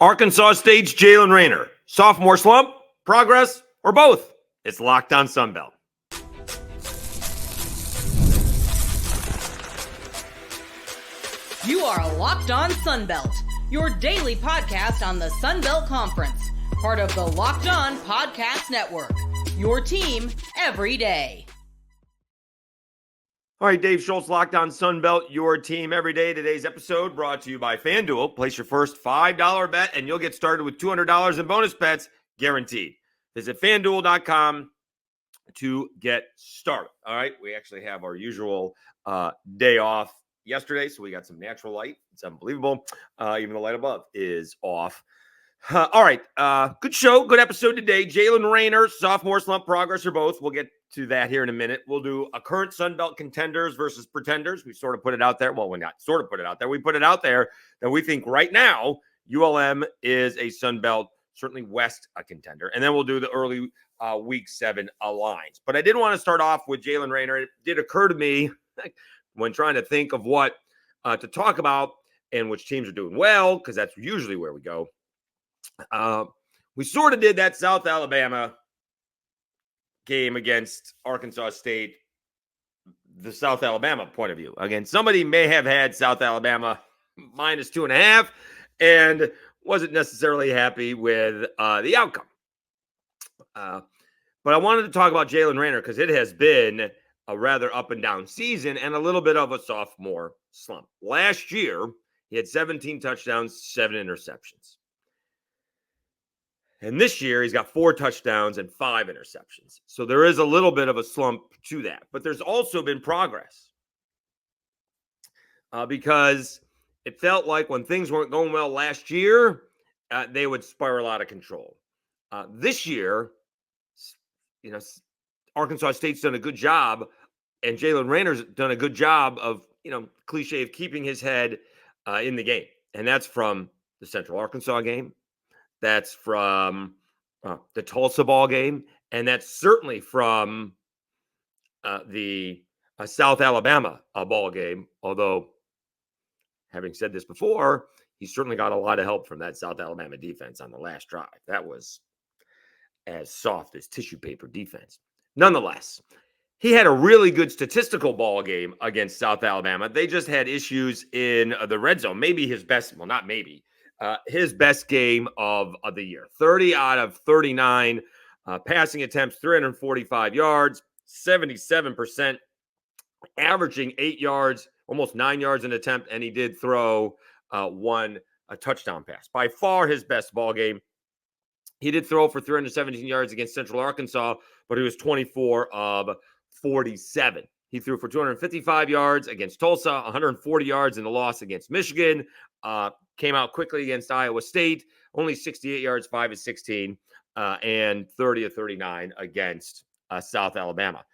Arkansas State's Jaylen Raynor, sophomore slump, progress, or both? It's Locked On Sunbelt. You are Locked On Sunbelt, your daily podcast on the Sunbelt Conference, part of the Locked On Podcast Network, your team every day. All right, Dave Schultz, Locked On Sunbelt, your team every day. Today's episode brought to you by FanDuel. Place your first $5 bet and you'll get started with $200 in bonus bets guaranteed. Visit FanDuel.com to get started. All right, we actually have our usual day off yesterday, so we got some natural light. It's unbelievable. Even the light above is off. All right, good show, good episode today. Jaylen Raynor, sophomore slump, progress, or both. We'll get to that here in a minute. We'll do a current Sunbelt contenders versus pretenders. We sort of put it out there. Well, we not sort of put it out there. We put it out there that we think right now ULM is a Sunbelt, certainly West, a contender. And then we'll do the early Week 7 lines. But I did want to start off with Jaylen Raynor. It did occur to me when trying to think of what to talk about and which teams are doing well, because that's usually where we go. We sort of did that South Alabama game against Arkansas State, the South Alabama point of view. Again, somebody may have had South Alabama minus 2.5 and wasn't necessarily happy with the outcome. But I wanted to talk about Jaylen Raynor because it has been a rather up and down season and a little bit of a sophomore slump. Last year, he had 17 touchdowns, 7 interceptions. And this year, he's got 4 touchdowns and 5 interceptions. So there is a little bit of a slump to that. But there's also been progress. Because it felt like when things weren't going well last year, they would spiral out of control. This year, Arkansas State's done a good job, and Jaylen Raynor's done a good job of, cliche of keeping his head in the game. And that's from the Central Arkansas game. That's from the Tulsa ball game, and that's certainly from the South Alabama ball game. Although, having said this before, he certainly got a lot of help from that South Alabama defense on the last drive. That was as soft as tissue paper defense. Nonetheless, he had a really good statistical ball game against South Alabama. They just had issues in the red zone. Maybe his best, well, not maybe. His best game of the year. 30 out of 39 passing attempts, 345 yards, 77%, averaging 8 yards, almost 9 yards an attempt, and he did throw a touchdown pass. By far his best ball game. He did throw for 317 yards against Central Arkansas, but he was 24 of 47. He threw for 255 yards against Tulsa, 140 yards in the loss against Michigan. Came out quickly against Iowa State, only 68 yards, 5 of 16, and 30 of 39 against South Alabama.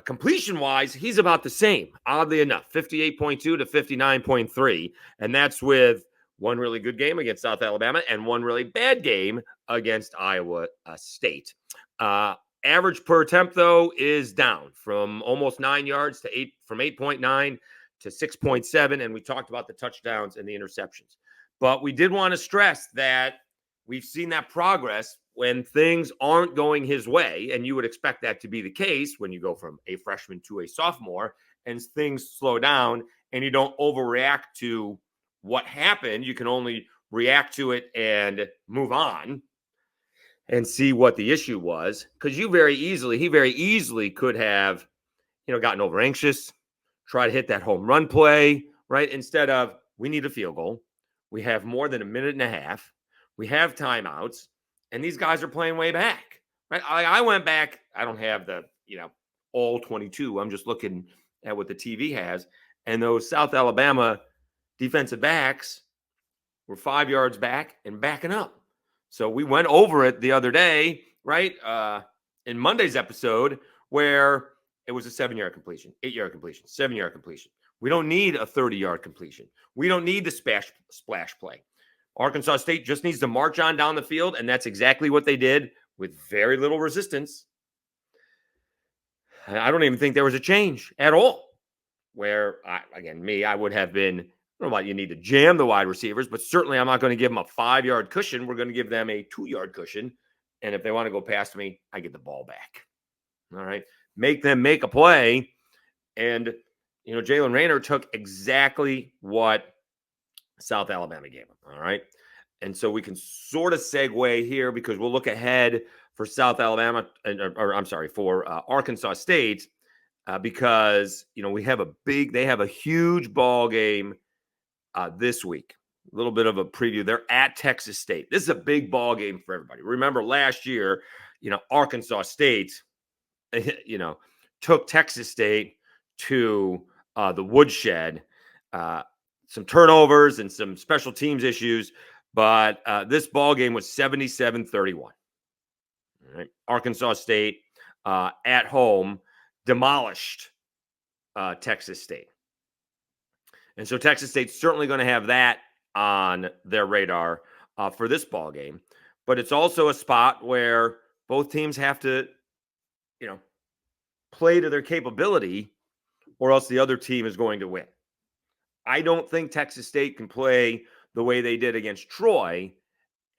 Completion-wise, he's about the same, oddly enough, 58.2 to 59.3, and that's with one really good game against South Alabama and one really bad game against Iowa State. Average per attempt, though, is down from almost 9 yards to 8.9 to 6.7, and we talked about the touchdowns and the interceptions. But we did want to stress that we've seen that progress when things aren't going his way, and you would expect that to be the case when you go from a freshman to a sophomore, and things slow down, and you don't overreact to what happened. You can only react to it and move on and see what the issue was, because he very easily could have, gotten over anxious, try to hit that home run play, right? Instead of, we need a field goal. We have more than a minute and a half. We have timeouts, and these guys are playing way back, right? I went back. I don't have the, all 22. I'm just looking at what the TV has. And those South Alabama defensive backs were 5 yards back and backing up. So we went over it the other day, right? In Monday's episode, where it was a 7-yard completion, 8-yard completion, 7-yard completion. We don't need a 30-yard completion. We don't need the splash play. Arkansas State just needs to march on down the field, and that's exactly what they did with very little resistance. I don't even think there was a change at all. Where, I would have been I don't know about you need to jam the wide receivers, but certainly I'm not going to give them a 5-yard cushion. We're going to give them a 2-yard cushion. And if they want to go past me, I get the ball back. All right. Make them make a play. And, Jaylen Raynor took exactly what South Alabama gave him. All right. And so we can sort of segue here because we'll look ahead for South Alabama, for Arkansas State, because, they have a huge ball game this week. A little bit of a preview. They're at Texas State. This is a big ball game for everybody. Remember last year, Arkansas State, took Texas State to the woodshed. Some turnovers and some special teams issues, but this ball game was 77-31. All right. Arkansas State at home demolished Texas State. And so Texas State's certainly going to have that on their radar for this ball game. But it's also a spot where both teams have to, play to their capability, or else the other team is going to win. I don't think Texas State can play the way they did against Troy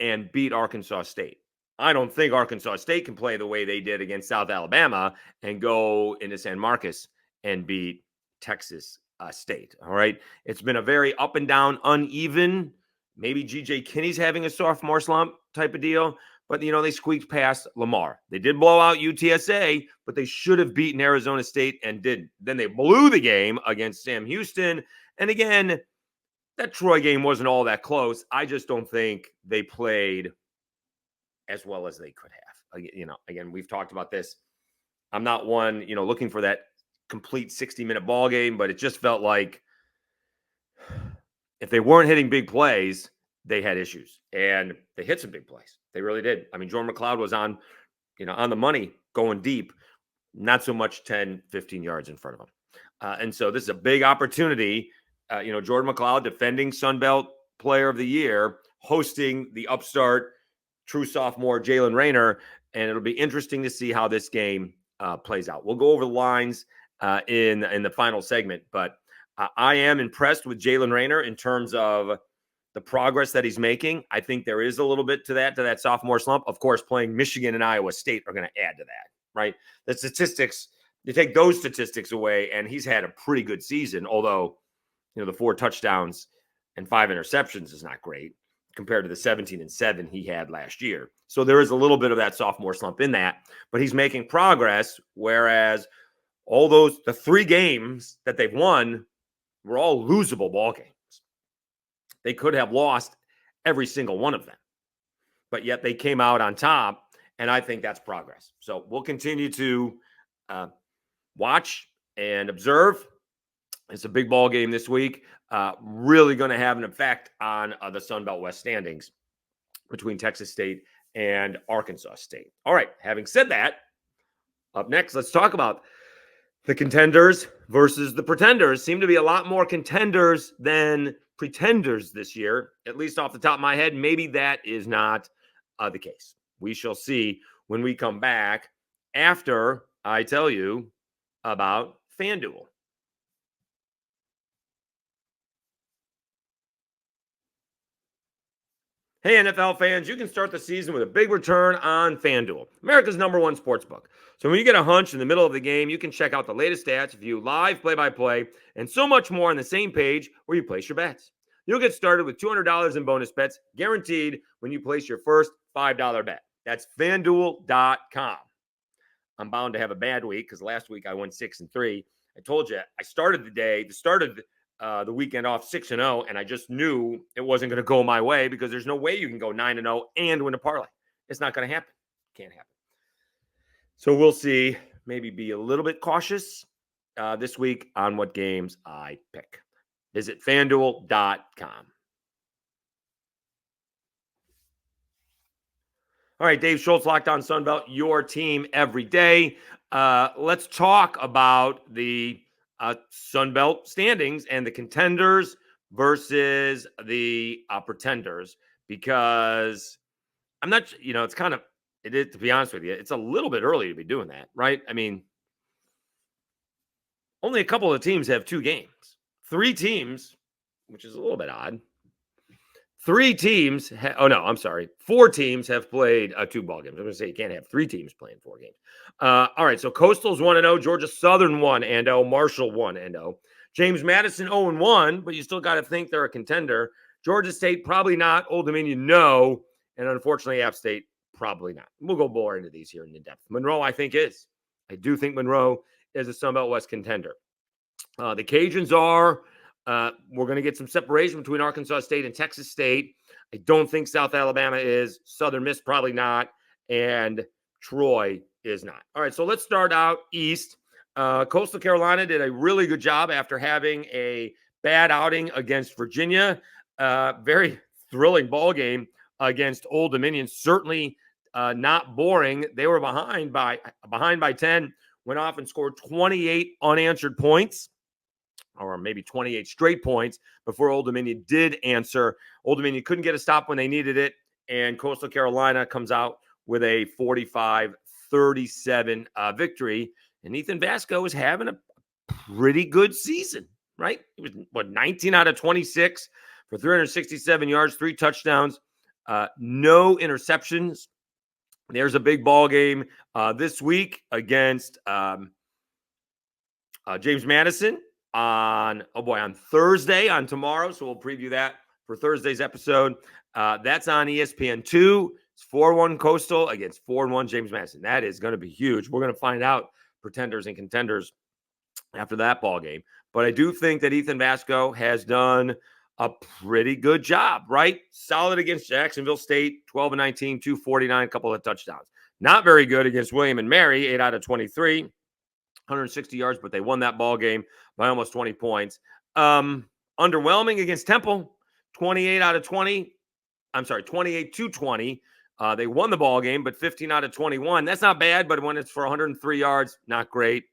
and beat Arkansas State. I don't think Arkansas State can play the way they did against South Alabama and go into San Marcos and beat Texas State. All right. It's been a very up and down, uneven. Maybe G.J. Kinney's having a sophomore slump type of deal, but they squeaked past Lamar. They did blow out UTSA, but they should have beaten Arizona State and didn't. Then they blew the game against Sam Houston. And again, that Troy game wasn't all that close. I just don't think they played as well as they could have. Again, we've talked about this. I'm not one, looking for that complete 60-minute ball game, but it just felt like if they weren't hitting big plays, they had issues. And they hit some big plays. They really did. I mean, Jordan McLeod was on the money going deep, not so much 10, 15 yards in front of him. And so this is a big opportunity. Jordan McLeod, defending Sun Belt Player of the Year, hosting the upstart true sophomore Jaylen Raynor. And it'll be interesting to see how this game plays out. We'll go over the lines in the final segment, but I am impressed with Jaylen Raynor in terms of the progress that he's making. I think there is a little bit to that sophomore slump. Of course, playing Michigan and Iowa State are going to add to that, right? The statistics, you take those statistics away, and he's had a pretty good season, although, the 4 touchdowns and 5 interceptions is not great compared to the 17-7 he had last year. So there is a little bit of that sophomore slump in that, but he's making progress, whereas the 3 games that they've won were all losable ball games. They could have lost every single one of them, but yet they came out on top, and I think that's progress. So we'll continue to watch and observe. It's a big ball game this week. Really going to have an effect on the Sun Belt West standings between Texas State and Arkansas State. All right, having said that, up next, let's talk about the contenders versus the pretenders. Seem to be a lot more contenders than pretenders this year, at least off the top of my head. Maybe that is not the case. We shall see when we come back after I tell you about FanDuel. Hey, NFL fans, you can start the season with a big return on FanDuel, America's #1 sportsbook. So when you get a hunch in the middle of the game, you can check out the latest stats, view live play-by-play, and so much more on the same page where you place your bets. You'll get started with $200 in bonus bets guaranteed when you place your first $5 bet. That's FanDuel.com. I'm bound to have a bad week because last week I went 6-3. I told you I started the weekend off 6-0, and I just knew it wasn't going to go my way because there's no way you can go 9-0 and win a parlay. It's not going to happen. Can't happen. So we'll see. Maybe be a little bit cautious this week on what games I pick. Visit FanDuel.com. All right, Dave Schultz, Locked On Sunbelt, your team every day. Let's talk about the Sunbelt standings and the contenders versus the pretenders, because I'm not, it's kind of, it is, to be honest with you, it's a little bit early to be doing that, right? I mean, only a couple of teams have 2 games. 3 teams which is a little bit odd. 4 teams have played 2 ball games. I'm going to say you can't have 3 teams playing 4 games. All right, so Coastal's 1-0, Georgia Southern 1-0, Marshall 1-0. James Madison 0-1, but you still got to think they're a contender. Georgia State, probably not. Old Dominion, no. And unfortunately, App State, probably not. We'll go more into these here in depth. Monroe, I think, is. I do think Monroe is a Sun Belt West contender. The Cajuns are. We're going to get some separation between Arkansas State and Texas State. I don't think South Alabama is. Southern Miss, probably not. And Troy is not. All right, so let's start out east. Coastal Carolina did a really good job after having a bad outing against Virginia. Very thrilling ball game against Old Dominion. Certainly not boring. They were behind by 10, went off and scored 28 unanswered points, or maybe 28 straight points before Old Dominion did answer. Old Dominion couldn't get a stop when they needed it, and Coastal Carolina comes out with a 45-37 victory. And Ethan Vasco is having a pretty good season, right? It was, 19 out of 26 for 367 yards, 3 touchdowns, no interceptions. There's a big ball game this week against James Madison on Thursday, on tomorrow. So we'll preview that for Thursday's episode. That's on ESPN2. It's 4-1 Coastal against 4-1 James Madison. That is going to be huge. We're going to find out pretenders and contenders after that ball game. But I do think that Ethan Vasco has done a pretty good job, right? Solid against Jacksonville State, 12-19, 249, a couple of touchdowns. Not very good against William and Mary, 8 out of 23, 160 yards, but they won that ball game by almost 20 points. Underwhelming against Temple, 28-20. They won the ball game, but 15 out of 21. That's not bad, but when it's for 103 yards, not great.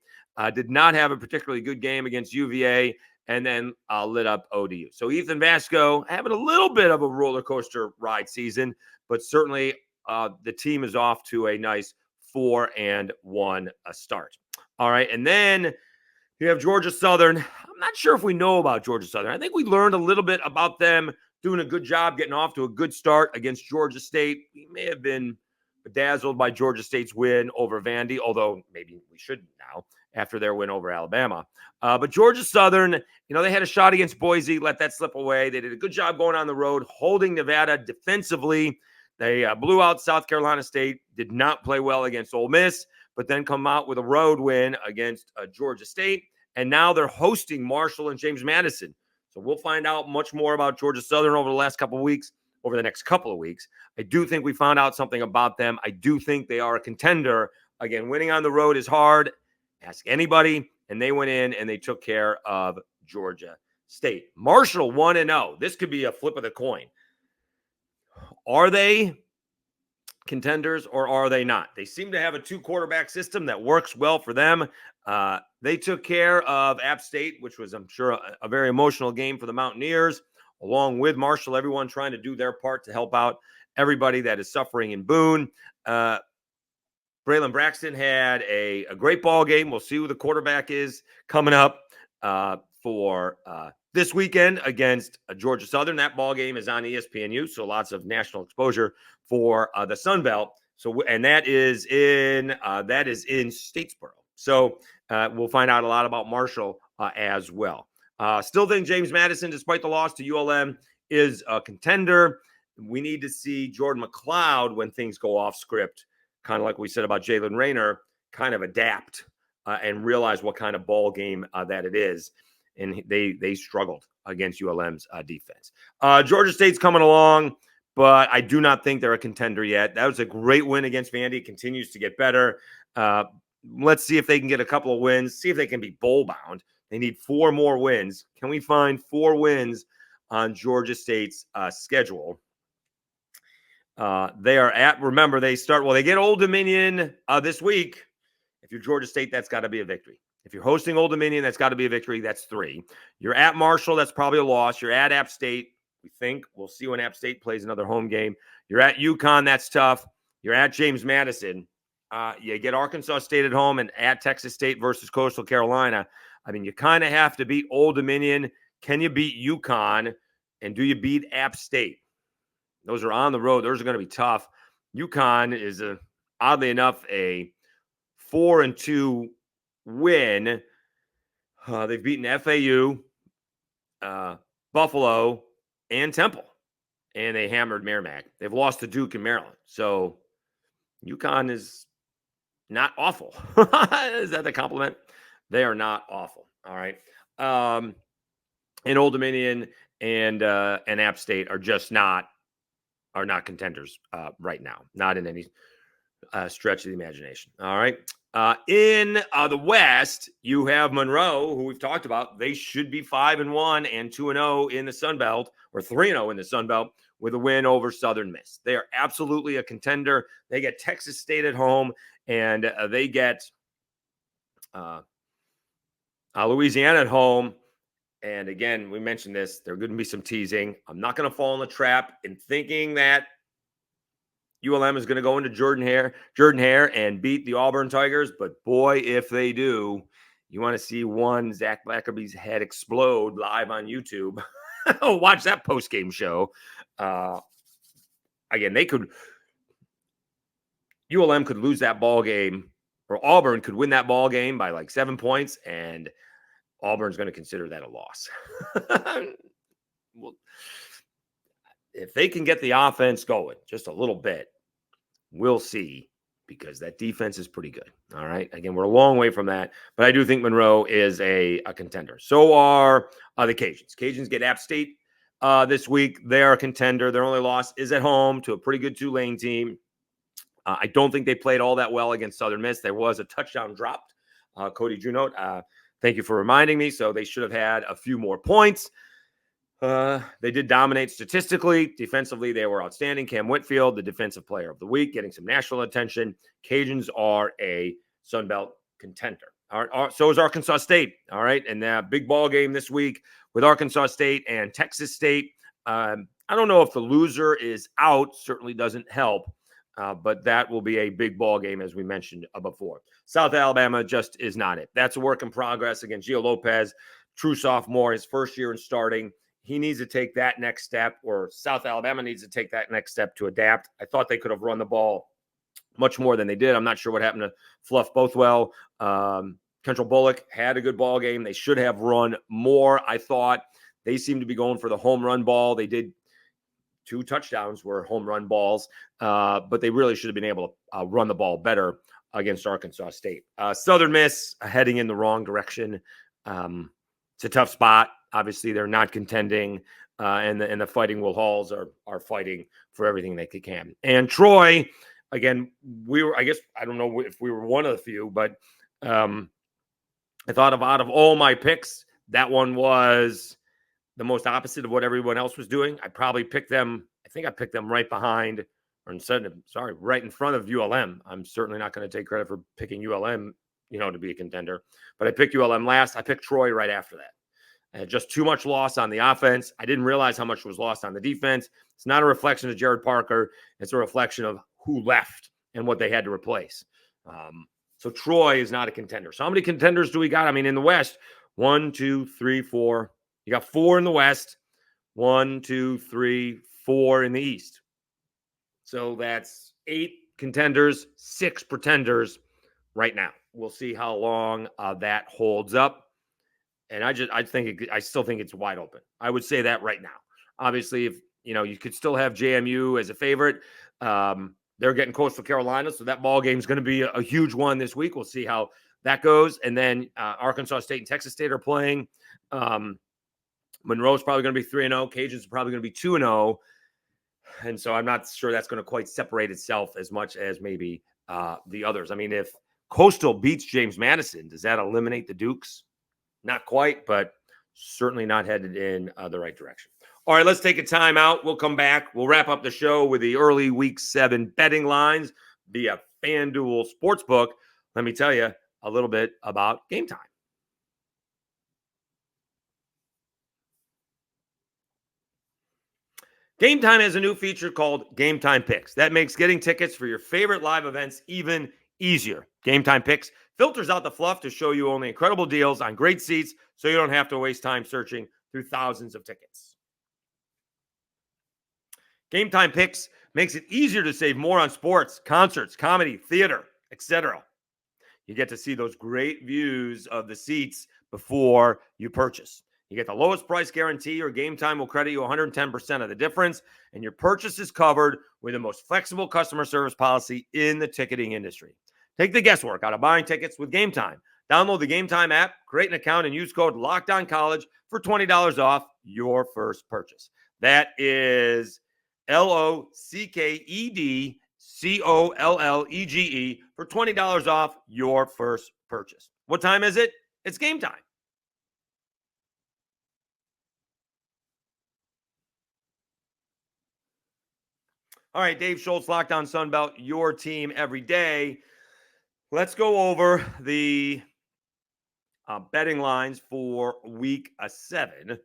Did not have a particularly good game against UVA, and then lit up ODU. So Ethan Vasco having a little bit of a roller coaster ride season, but certainly the team is off to a nice 4-1 start. All right, and then you have Georgia Southern. I'm not sure if we know about Georgia Southern. I think we learned a little bit about them doing a good job getting off to a good start against Georgia State. We may have been bedazzled by Georgia State's win over Vandy, although maybe we shouldn't now after their win over Alabama. But Georgia Southern, they had a shot against Boise, let that slip away. They did a good job going on the road, holding Nevada defensively. They blew out South Carolina State, did not play well against Ole Miss, but then come out with a road win against Georgia State. And now they're hosting Marshall and James Madison. So we'll find out much more about Georgia Southern over the next couple of weeks. I do think we found out something about them. I do think they are a contender. Again, winning on the road is hard. Ask anybody. And they went in and they took care of Georgia State. Marshall 1-0. This could be a flip of the coin. Are they contenders or are they not? They seem to have a 2-quarterback system that works well for them. They took care of App State, which was, I'm sure, a very emotional game for the Mountaineers, along with Marshall, everyone trying to do their part to help out everybody that is suffering in Boone. Braylon Braxton had a great ball game. We'll see who the quarterback is coming up for this weekend against Georgia Southern. That ball game is on ESPNU, so lots of national exposure for the Sun Belt. So, and that is in Statesboro. So we'll find out a lot about Marshall as well. Still think James Madison, despite the loss to ULM, is a contender. We need to see Jordan McLeod, when things go off script, kind of like we said about Jaylen Raynor, kind of adapt and realize what kind of ball game that it is. And they struggled against ULM's defense. Georgia State's coming along, but I do not think they're a contender yet. That was a great win against Vandy. It continues to get better. Let's see if they can get a couple of wins, see if they can be bowl bound. They need 4 more wins. Can we find 4 wins on Georgia State's schedule? They get Old Dominion this week. If you're Georgia State, that's got to be a victory. If you're hosting Old Dominion, that's got to be a victory. That's 3. You're at Marshall. That's probably a loss. You're at App State. We think we'll see when App State plays another home game. You're at UConn. That's tough. You're at James Madison. You get Arkansas State at home and at Texas State versus Coastal Carolina. I mean, you kind of have to beat Old Dominion, Can you beat UConn? And do you beat App State? Those are on the road. Those are going to be tough. UConn is, oddly enough, a 4-2 win. They've beaten FAU, Buffalo, and Temple. And they hammered Merrimack. They've lost to Duke and Maryland. So UConn is not awful. Is that the compliment? They are not awful. All right. And Old Dominion and App State are just not contenders right now. Not in any stretch of the imagination. All right. In the West, you have Monroe, who we've talked about. They should be 5-1 and 2-0 in the Sun Belt, or 3-0 in the Sun Belt, with a win over Southern Miss. They are absolutely a contender. They get Texas State at home, and they get Louisiana at home. And again, we mentioned this. There are going to be some teasing. I'm not going to fall in the trap in thinking that ULM is going to go into Jordan Hare and beat the Auburn Tigers. But boy, if they do, you want to see one Zach Blackerby's head explode live on YouTube. Watch that post-game show. Again, ULM could lose that ball game, or Auburn could win that ball game by like 7 points, and Auburn's going to consider that a loss. Well, if they can get the offense going just a little bit, we'll see, because that defense is pretty good. All right. Again, we're a long way from that, but I do think Monroe is a contender. So are the Cajuns. Cajuns get App State this week. They are a contender. Their only loss is at home to a pretty good Tulane team. I don't think they played all that well against Southern Miss. There was a touchdown dropped. Cody Junote, thank you for reminding me. So they should have had a few more points. They did dominate statistically. Defensively, they were outstanding. Cam Whitfield, the defensive player of the week, getting some national attention. Cajuns are a Sun Belt contender. So is Arkansas State. All right. And that big ball game this week with Arkansas State and Texas State. I don't know if the loser is out. Certainly doesn't help. But that will be a big ball game, as we mentioned before. South Alabama just is not it. That's a work in progress. Again, Gio Lopez, true sophomore, his first year in starting. He needs to take that next step, or South Alabama needs to take that next step to adapt. I thought they could have run the ball much more than they did. I'm not sure what happened to Fluff Bothwell. Kendall Bullock had a good ball game. They should have run more. I thought they seemed to be going for the home run ball. They did. 2 touchdowns were home run balls, but they really should have been able to run the ball better against Arkansas State. Southern Miss heading in the wrong direction. It's a tough spot. Obviously, they're not contending, and the Fighting Will Halls are fighting for everything they can. And Troy, again, I guess I don't know if we were one of the few, but I thought out of all my picks, that one was the most opposite of what everyone else was doing. I probably picked them. I think I picked them right behind, right in front of ULM. I'm certainly not going to take credit for picking ULM, to be a contender, but I picked ULM last. I picked Troy right after that. I had just too much loss on the offense. I didn't realize how much was lost on the defense. It's not a reflection of Jared Parker. It's a reflection of who left and what they had to replace. So Troy is not a contender. So how many contenders do we got? I mean, in the West, 1, 2, 3, 4. You got 4 in the West, 1, 2, 3, 4 in the East. So that's 8 contenders, 6 pretenders right now. We'll see how long that holds up. And I still think it's wide open. I would say that right now. Obviously, if you could still have JMU as a favorite. They're getting Coastal Carolina, so that ball game is going to be a huge one this week. We'll see how that goes. And then Arkansas State and Texas State are playing. Monroe's probably going to be 3-0. Cajuns are probably going to be 2-0. And so I'm not sure that's going to quite separate itself as much as maybe the others. I mean, if Coastal beats James Madison, does that eliminate the Dukes? Not quite, but certainly not headed in the right direction. All right, let's take a time out. We'll come back. We'll wrap up the show with the early Week 7 betting lines via FanDuel Sportsbook. Let me tell you a little bit about Game Time. Game Time has a new feature called Game Time Picks. That makes getting tickets for your favorite live events even easier. Game Time Picks filters out the fluff to show you only incredible deals on great seats, so you don't have to waste time searching through thousands of tickets. Game Time Picks makes it easier to save more on sports, concerts, comedy, theater, etc. You get to see those great views of the seats before you purchase. You get the lowest price guarantee, or Game Time will credit you 110% of the difference, and your purchase is covered with the most flexible customer service policy in the ticketing industry. Take the guesswork out of buying tickets with Game Time. Download the Game Time app, create an account, and use code LOCKEDONCollege for $20 off your first purchase. That is LOCKEDCOLLEGE for $20 off your first purchase. What time is it? It's game time. All right, Dave Schultz, Locked On Sunbelt, your team every day. Let's go over the betting lines for week 7.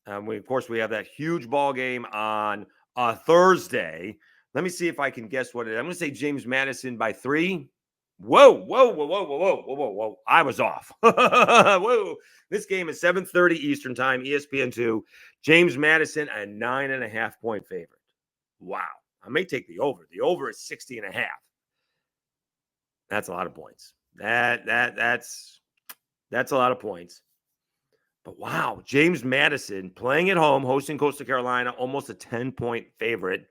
Of course, we have that huge ball game on Thursday. Let me see if I can guess what it is. I'm going to say James Madison by 3. Whoa. I was off. Whoa. This game is 7:30 Eastern time, ESPN2. James Madison, a 9.5-point favorite. Wow. I may take the over. The over is 60.5. That's a lot of points. That's a lot of points. But wow, James Madison playing at home, hosting Coastal Carolina, almost a 10-point favorite.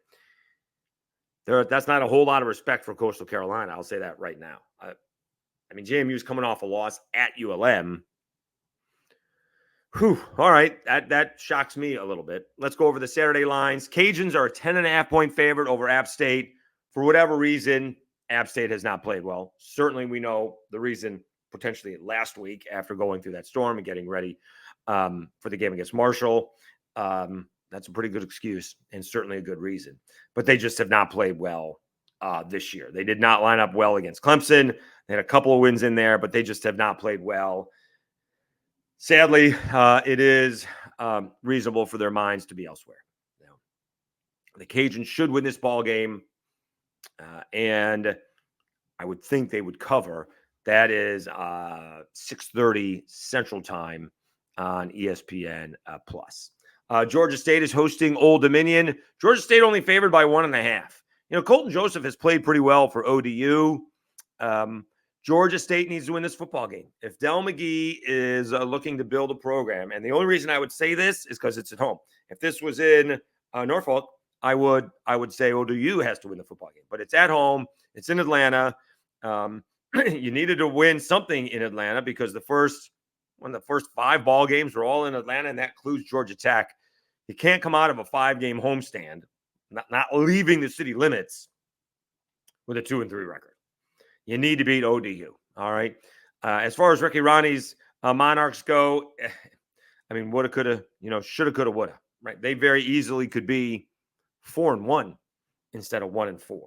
That's not a whole lot of respect for Coastal Carolina. I'll say that right now. I mean, JMU's coming off a loss at ULM. All right, that shocks me a little bit. Let's go over the Saturday lines. Cajuns are a 10.5-point favorite over App State. For whatever reason, App State has not played well. Certainly, we know the reason potentially last week after going through that storm and getting ready for the game against Marshall. That's a pretty good excuse and certainly a good reason. But they just have not played well this year. They did not line up well against Clemson. They had a couple of wins in there, but they just have not played well. Sadly, it is reasonable for their minds to be elsewhere. Now, the Cajuns should win this ball game, and I would think they would cover. That is 6:30 Central Time on ESPN Plus. Georgia State is hosting Old Dominion. Georgia State only favored by 1.5. Colton Joseph has played pretty well for ODU. Georgia State needs to win this football game. If Del McGee is looking to build a program, and the only reason I would say this is because it's at home. If this was in Norfolk, I would say ODU has to win the football game. But it's at home. It's in Atlanta. You needed to win something in Atlanta because one of the first 5 ball games were all in Atlanta, and that includes Georgia Tech. You can't come out of a 5-game homestand, not leaving the city limits, with a 2-3 record. You need to beat ODU. All right. As far as Ricky Ronnie's Monarchs go, I mean, woulda, coulda, shoulda, coulda, woulda. Right? They very easily could be 4-1 instead of 1-4.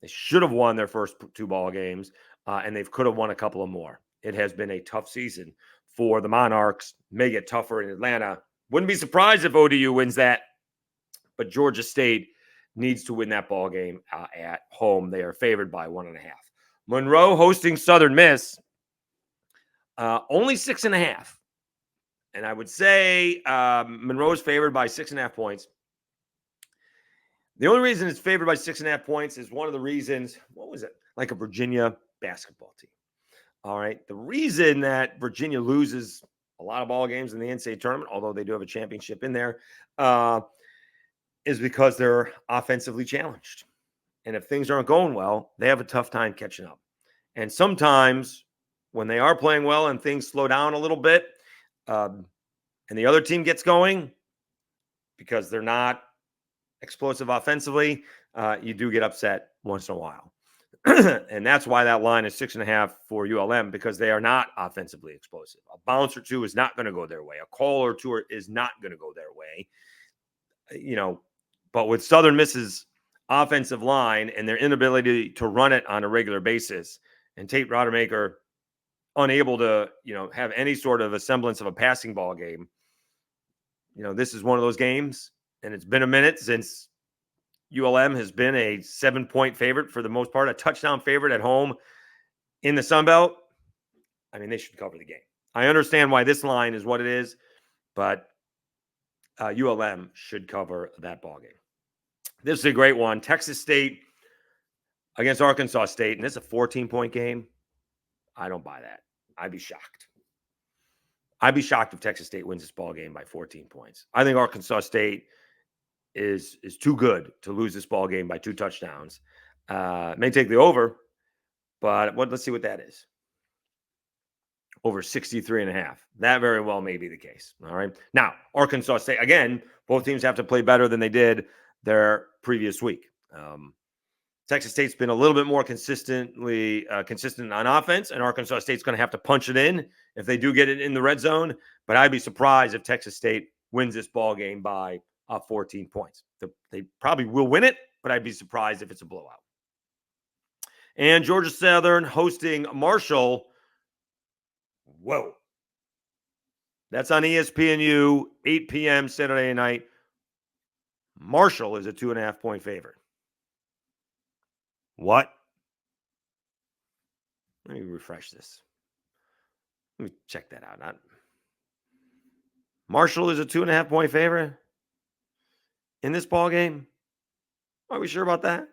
They should have won their first 2 ball games, and they could have won a couple of more. It has been a tough season for the Monarchs. May get tougher in Atlanta. Wouldn't be surprised if ODU wins that, but Georgia State needs to win that ball game at home. They are favored by 1.5. Monroe hosting Southern Miss, only 6.5. And I would say Monroe is favored by 6.5 points. The only reason it's favored by 6.5 points is one of the reasons, what was it? Like a Virginia basketball team. All right. The reason that Virginia loses a lot of ball games in the NCAA tournament, although they do have a championship in there, is because they're offensively challenged. And if things aren't going well, they have a tough time catching up. And sometimes when they are playing well and things slow down a little bit, and the other team gets going because they're not explosive offensively, you do get upset once in a while. And that's why that line is 6.5 for ULM, because they are not offensively explosive. A bounce or two is not going to go their way. A call or two is not going to go their way. But with Southern Miss's offensive line and their inability to run it on a regular basis, and Tate Rodemaker unable to, have any sort of a semblance of a passing ball game, this is one of those games, and it's been a minute since ULM has been a 7-point favorite for the most part, a touchdown favorite at home in the Sun Belt. I mean, they should cover the game. I understand why this line is what it is. but ULM should cover that ball game. This is a great one. Texas State against Arkansas State, and this is a 14-point game. I don't buy that. I'd be shocked. I'd be shocked if Texas State wins this ball game by 14 points. I think Arkansas State is too good to lose this ball game by 2 touchdowns. May take the over, but let's see what that is. Over 63.5. That very well may be the case. All right. Now, Arkansas State, again, both teams have to play better than they did their previous week. Texas State's been a little bit more consistent on offense, and Arkansas State's going to have to punch it in if they do get it in the red zone. But I'd be surprised if Texas State wins this ball game by 14 points. They probably will win it, but I'd be surprised if it's a blowout. And Georgia Southern hosting Marshall. Whoa. That's on ESPNU, 8 p.m. Saturday night. Marshall is a 2.5-point favorite. What? Let me refresh this. Let me check that out. Marshall is a 2.5-point favorite in this ball game. Are we sure about that?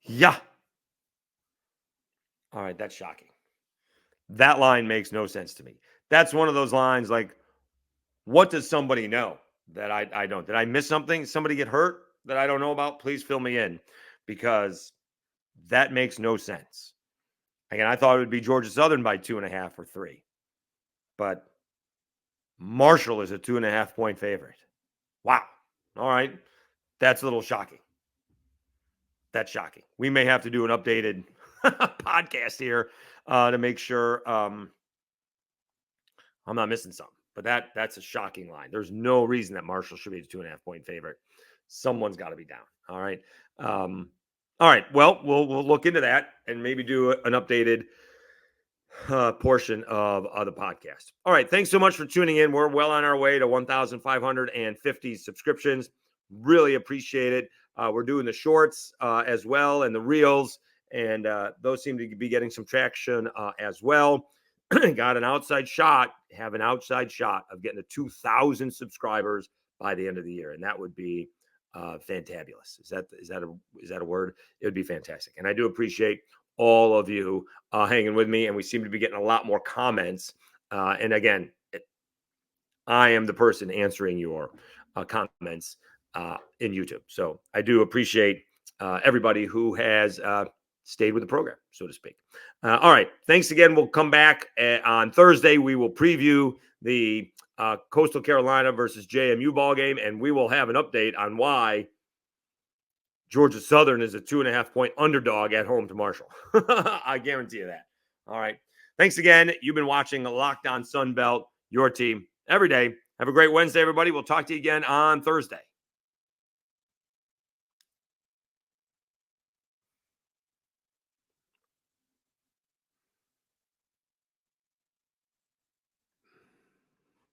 Yeah. All right, that's shocking. That line makes no sense to me. That's one of those lines like, what does somebody know that I don't? Did I miss something? Somebody get hurt that I don't know about? Please fill me in, because that makes no sense. Again, I thought it would be Georgia Southern by 2.5 or 3. But Marshall is a 2.5-point favorite. Wow. All right. That's a little shocking. That's shocking. We may have to do an updated podcast here to make sure I'm not missing something. But that's a shocking line. There's no reason that Marshall should be a 2.5-point favorite. Someone's got to be down. All right. All right. Well, we'll look into that and maybe do an updated portion of the podcast. All right. Thanks so much for tuning in. We're well on our way to 1,550 subscriptions. Really appreciate it. We're doing the shorts as well and the reels, and those seem to be getting some traction as well. Have an outside shot of getting to 2,000 subscribers by the end of the year, and that would be fantabulous. Is that a word? It would be fantastic, and I do appreciate all of you hanging with me, and we seem to be getting a lot more comments. And again, I am the person answering your comments in YouTube, so I do appreciate everybody who has stayed with the program, so to speak. All right. Thanks again. We'll come back on Thursday. We will preview the Coastal Carolina versus JMU ball game, and we will have an update on why Georgia Southern is a 2.5-point underdog at home to Marshall. I guarantee you that. All right. Thanks again. You've been watching Locked On Sunbelt, your team every day. Have a great Wednesday, everybody. We'll talk to you again on Thursday.